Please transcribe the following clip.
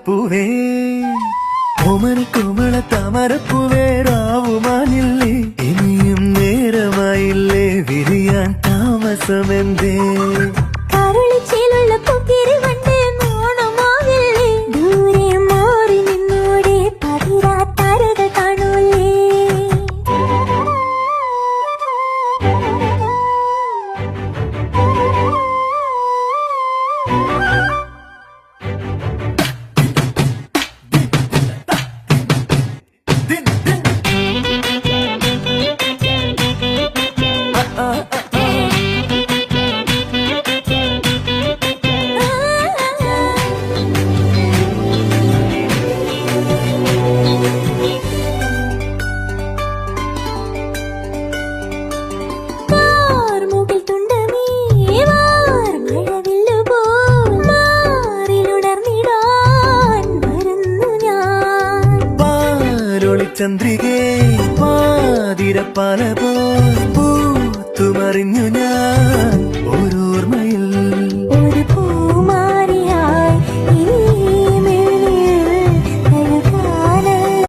താമരപ്പൂവേ Omni കോമള താമരപ്പൂവേ രാവുമാനില്ലേ ഇനിയും നേരമായില്ലേ വിരിയാൻ താമസമെന്തേ കരളിച്ചേലുള്ള പൊക്കിരി വണ്ടേ നാണമാകില്ലേ ദൂരെ മാറി നിന്നോടെ പതിരാത്താരകൾ കാണൂലേ ചന്ദ്രികേ പാതിരപ്പാല പോൽ പൂത്തുമറിഞ്ഞു ഞാൻ